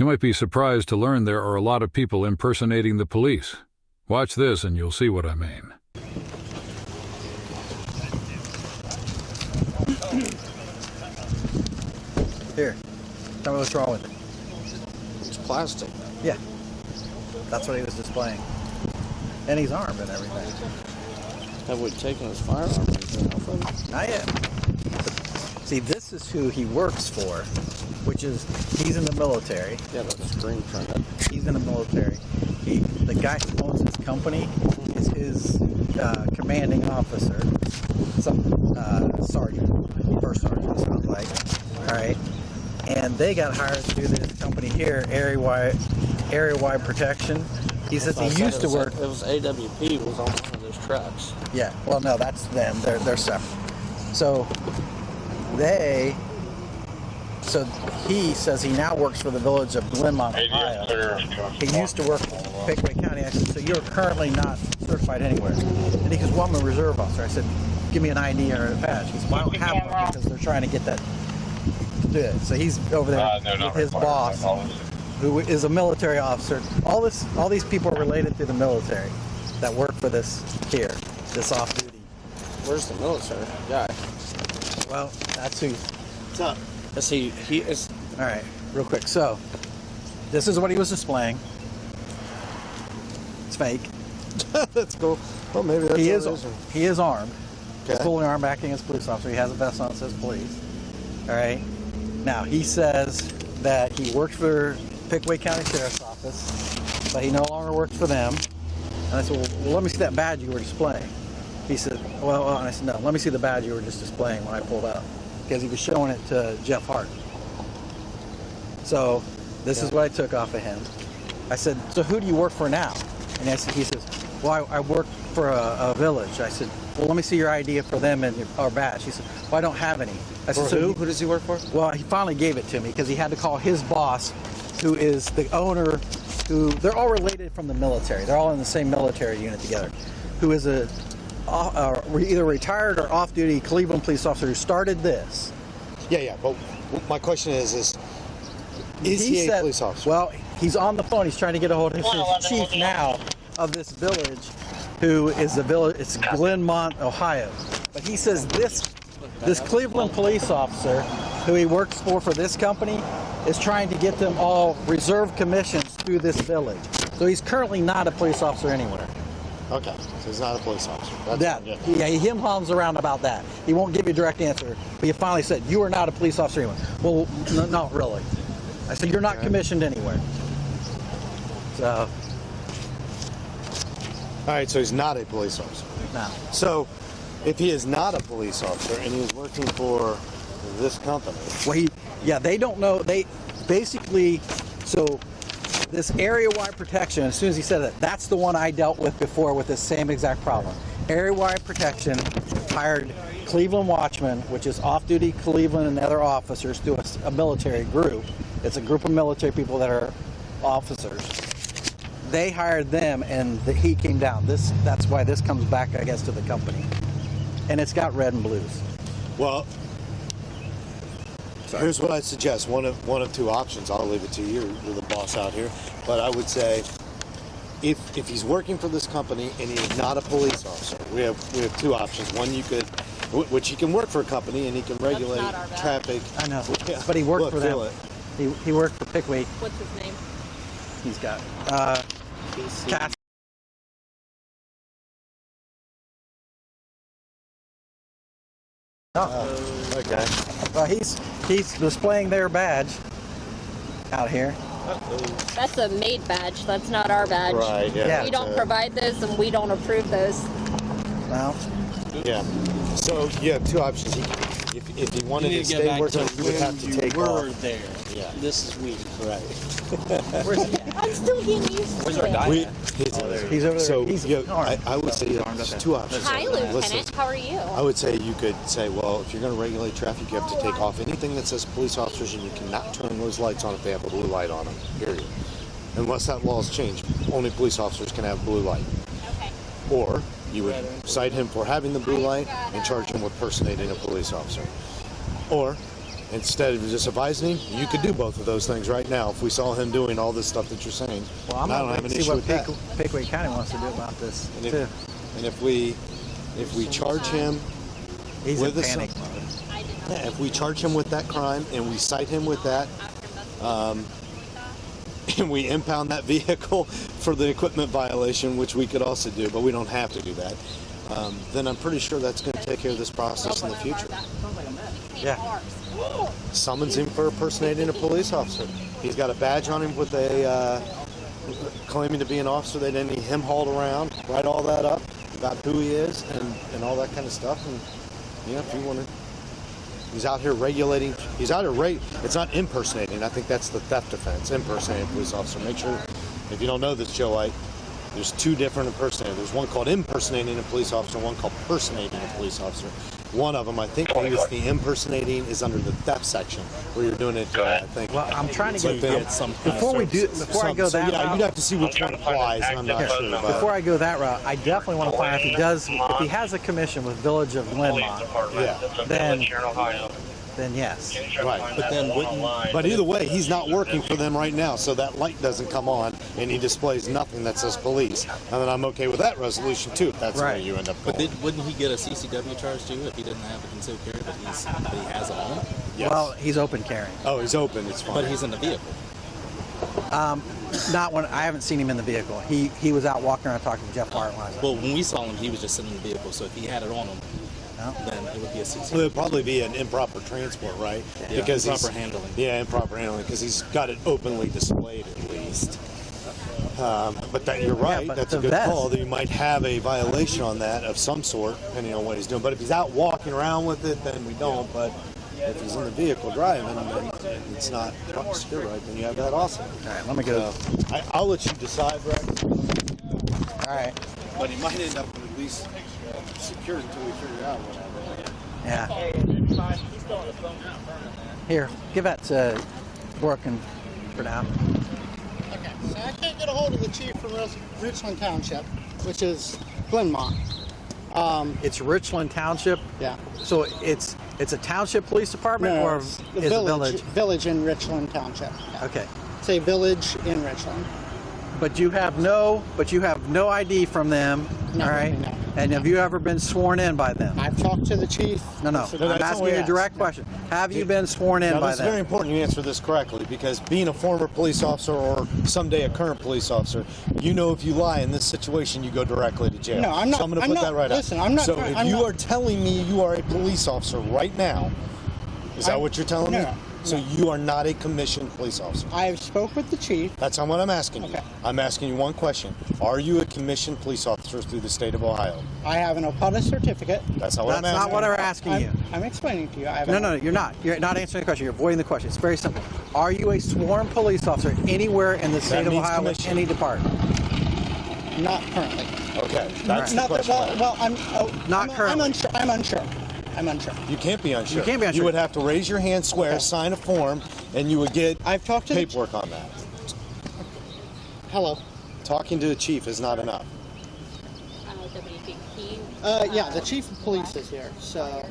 You might be surprised to learn there are a lot of people impersonating the police. Watch this and you'll see what I mean. Here, tell me what's wrong with it. It's plastic. Yeah, that's what he was displaying. And he's armed and everything. Have we taken his firearm or anything off of him? Not yet. See, this is who he works for, which is, he's in the military. Yeah, that's screen printed. He's in the military. The guy who owns his company is his commanding officer, some sergeant, first sergeant, sounds like. All right, and they got hired to do this company here, area wide protection. He says he used to work. It was AWP was on one of those trucks. Yeah. Well, no, that's them. They're separate. So he says he now works for the village of Glenmont, Ohio. He used to work in Pickaway County. I said, so you're currently not certified anywhere? And he goes, well, I'm a reserve officer. I said, give me an ID or a badge. He said, well, I don't have one because they're trying to get that to do it. So he's over there with his boss, who is a military officer. All these people are related to the military that work for this off-duty. Where's the military guy? Well, that's who. What's up? He is. All right, real quick. So, this is what he was displaying. It's fake. That's cool. Well, maybe that's He is armed. Okay. He's fully armed, acting as a police officer. He has a vest on that says police. All right. Now he says that he worked for Pickaway County Sheriff's Office, but he no longer works for them. And I said, well, let me see that badge you were displaying. He said, well, and I said, no, let me see the badge you were just displaying when I pulled out. Because he was showing it to Jeff Hart. So this is what I took off of him. I said, so who do you work for now? And he says, well, I work for a village. I said, well, let me see your ID for them and our badge. He said, well, I don't have any. I said, who? Who does he work for? Well, he finally gave it to me because he had to call his boss, who is the owner, they're all related from the military. They're all in the same military unit together, who is either retired or off-duty Cleveland police officer who started this. Yeah, but my question is he a police officer? Well, he's on the phone. He's trying to get a hold of his chief now of this village, who is it's Glenmont, Ohio. But he says this Cleveland police officer, who he works for this company, is trying to get them all reserve commissions through this village. So he's currently not a police officer anywhere. Okay, so he's not a police officer. He him-hums around about that. He won't give you a direct answer, but he finally said, you are not a police officer anywhere. Well, no, not really. I said, you're not commissioned anywhere. So. All right, so he's not a police officer. No. So, if he is not a police officer and he's working for this company. Well, they don't know. They basically, so this area-wide protection, as soon as he said it, that's the one I dealt with before with this same exact problem. Area-wide protection hired Cleveland Watchmen, which is off-duty Cleveland and other officers, through a military group. It's a group of military people that are officers. They hired them, and the heat came down. That's why this comes back, I guess, to the company. And it's got red and blues. Well, here's what I suggest. One of two options. I'll leave it to you. You're the boss out here. But I would say, if he's working for this company and he's not a police officer, we have two options. One, which he can work for a company and he can regulate traffic. I know, yeah. But he worked for them. He worked for Pickaway. What's his name? He's got Cass. Oh, okay. Well, he's displaying their badge out here. That's a made badge. That's not our badge. Right. Yeah. We don't provide those, and we don't approve those. Well. Yeah. So you have two options. If he wanted to stay working, he would have to take off. There. Yeah. This is we. Right. Where's he at? I'm still getting used to it. He's over there. So He's I would say there's two options. Hi, Lieutenant. Listen, How are you? I would say you could say, well, if you're going to regulate traffic, you have to take off anything that says police officers, and you cannot turn those lights on if they have a blue light on them, period. Unless that law has changed, only police officers can have blue light. Okay. Or you would cite him for having the blue light and charge him with personating a police officer. Or instead of just advising him, you could do both of those things right now if we saw him doing all this stuff that you're saying. Well, I'm And I going don't have to an see issue what with that. Pickaway County wants to do about this And too. if we charge him He's with in a panic some- mode. yeah, if we charge him with that crime and we cite him with that, and we impound that vehicle for the equipment violation, which we could also do, but we don't have to do that, then I'm pretty sure that's going to take care of this process in the future. Yeah. Summons him for impersonating a police officer. He's got a badge on him with a claiming to be an officer. They didn't need him hauled around. Write all that up about who he is and all that kind of stuff. And yeah, if you want to. He's out here regulating. He's out here it's not impersonating. I think that's the theft offense, impersonating a police officer. Make sure, if you don't know this, Joe White, there's two different impersonators. There's one called impersonating a police officer, one called personating a police officer. One of them, I think, is the impersonating is under the theft section, where you're doing it. I think. Well, I'm trying to So get then- some kind before of we do services. before I go that yeah, route. you'd have to see which one applies. And I'm not sure about. Before I go that route, I definitely want to find out if he has a commission with Village of Glenmont, then yes. Right, But then wouldn't but either way, he's not working for them right now, so that light doesn't come on, and he displays nothing that says police. And then I'm okay with that resolution too, if that's the way Right. you end up But going. wouldn't he get a CCW charge too if he didn't have a concealed carry, but he has it on? Yes. Well, he's open carrying. Oh, he's open. It's fine. But he's in the vehicle. Not when I haven't seen him in the vehicle. He was out walking around talking to Jeff Hart when I was out. Well, when we saw him, he was just sitting in the vehicle. So if he had it on him, No? then it would be a CCW. Well, it'd probably be an improper transport, right? Yeah, because improper he's- handling. Yeah, improper handling, because he's got it openly displayed at least. But that you're right. but That's a the good vest- call. That you might have a violation on that of some sort, depending on what he's doing. But if he's out walking around with it, then we don't. But if he's in the vehicle driving, then it's not secure, right? Then you have that also. All right, let me go. I'll let you decide, Rex. All right. But he might end up with at least secured until we figure out what happened. Yeah. Here, give that to Borkin for now. Okay, so I can't get a hold of the chief from Richland Township, which is Glenmont. It's Richland Township. Yeah. So it's a township police department, No, or it's is the it village? Village in Richland Township. Yeah. Okay. It's a village in Richland. But you have no ID from them. No, all right. no. And have you ever been sworn in by them? I've talked to the chief. No. He said- I'm that's asking only you a yes. direct question. Have you been sworn in Now, by this is very them? important you answer this correctly, because being a former police officer or someday a current police officer, you know if you lie in this situation, you go directly to jail. No, I'm not- So I'm going to I'm put not- that right listen, out. I'm not So trying- if I'm you not- are telling me you are a police officer right now, is that I'm- what you're telling me? no, So no. you are not a commissioned police officer. I have spoke with the chief. That's not what I'm asking you. Okay. I'm asking you one question. Are you a commissioned police officer through the state of Ohio? I have an OPUDA certificate. That's not what That's I'm asking. not what I'm asking you. I'm explaining to you. I have No, you're not. You're not answering the question. You're avoiding the question. It's very simple. Are you a sworn police officer anywhere in the state of means Ohio with commission. any department? Not currently. Okay, that's the Not that, question. well, Not I'm currently. unsure. I'm unsure. I'm unsure. You can't be unsure. You can't be unsure. You would have to raise your hand, swear, Okay. sign a form, and you would get I've talked to the paperwork on that. Hello. Talking to the chief is not enough. WPP. Yeah, the chief of police is here. So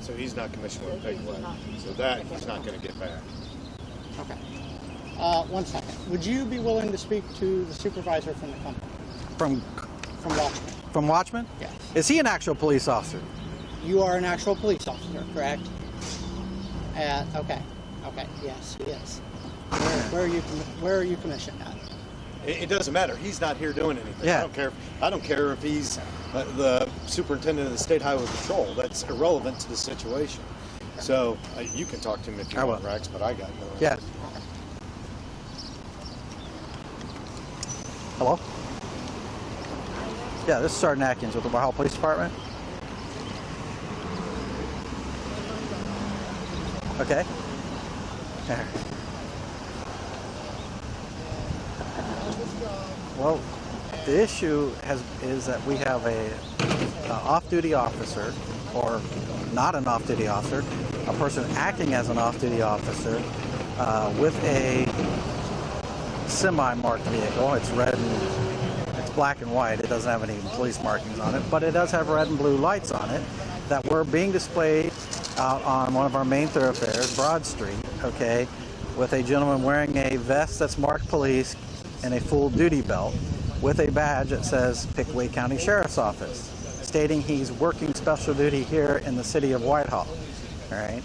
So he's not commissioned with paperwork. So that he's not going to get back. okay. 1 second. Would you be willing to speak to the supervisor from the company, From from Watchman? Watchman? Yes. Is he an actual police officer? You are an actual police officer, correct? Okay. Okay. Yes, he is. Where are you commissioned at? It doesn't matter. He's not here doing anything. Yeah. I don't care if he's the superintendent of the state highway patrol. That's irrelevant to the situation. So you can talk to him if you I want, will. Rex, but I got no. Yeah. Hello? Yeah, this is Sergeant Atkins with the Ohio Police Department. Okay. There. Well, the issue is that we have a off-duty officer, or not an off-duty officer, a person acting as an off-duty officer with a semi-marked vehicle. It's red and it's black and white. It doesn't have any police markings on it, but it does have red and blue lights on it. that were being displayed out on one of our main thoroughfares, Broad Street, okay, with a gentleman wearing a vest that's marked police and a full duty belt with a badge that says Pickaway County Sheriff's Office, stating he's working special duty here in the city of Whitehall. All right.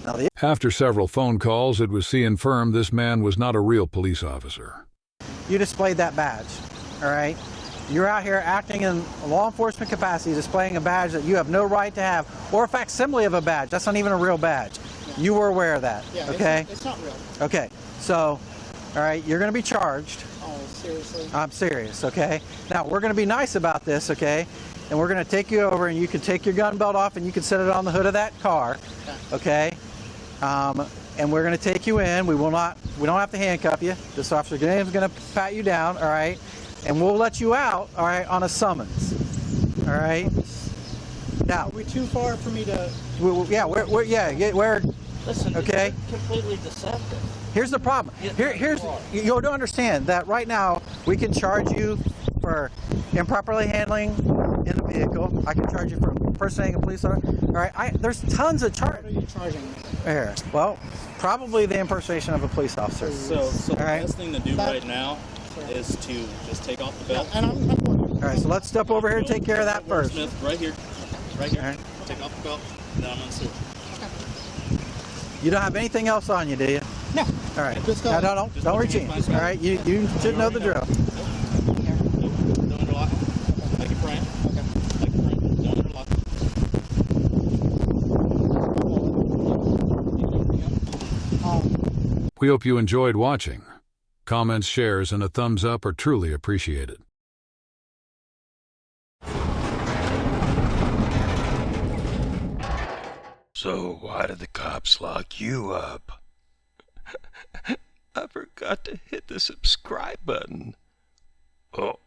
Now, After several phone calls, it was confirmed this man was not a real police officer. you displayed that badge. All right. You're out here acting in law enforcement capacity, displaying a badge that you have no right to have, or a facsimile of a badge. That's not even a real badge. You were aware of that. Yeah, Okay. It's not real. Okay. So, all right, you're going to be charged. Oh, seriously? I'm serious, okay? Now, we're going to be nice about this, okay? And we're going to take you over, and you can take your gun belt off, and you can set it on the hood of that car, okay? And we're going to take you in. We don't have to handcuff you. This Officer Graham's going to pat you down, all right? And we'll let you out, all right, on a summons, all right? Now, Are we too far for me to? we're Listen, Okay. it's completely deceptive. here's the problem. Here's you don't understand that right now we can charge you for improperly handling in the vehicle. I can charge you for impersonating a police officer. All right, there's tons of What are charges you charging me? here. Well, probably the impersonation of a police officer. So the All right. best thing to do That- right now is to just take off the Yeah, belt. and I'm working. All right, so let's step over here and take care of that first. Smith, right here. Right here. All right. Take off the belt, and then I'm going to sue. You don't have anything else on you, do you? No. All right. Just go. No, Just don't put reach your in. hands All behind right, you should know the drill. Nope. Don't interlock. Like you're praying. Okay. Like you're praying. Don't interlock. We hope you enjoyed watching. Comments, shares, and a thumbs up are truly appreciated. So why did the cops lock you up? I forgot to hit the subscribe button. Oh.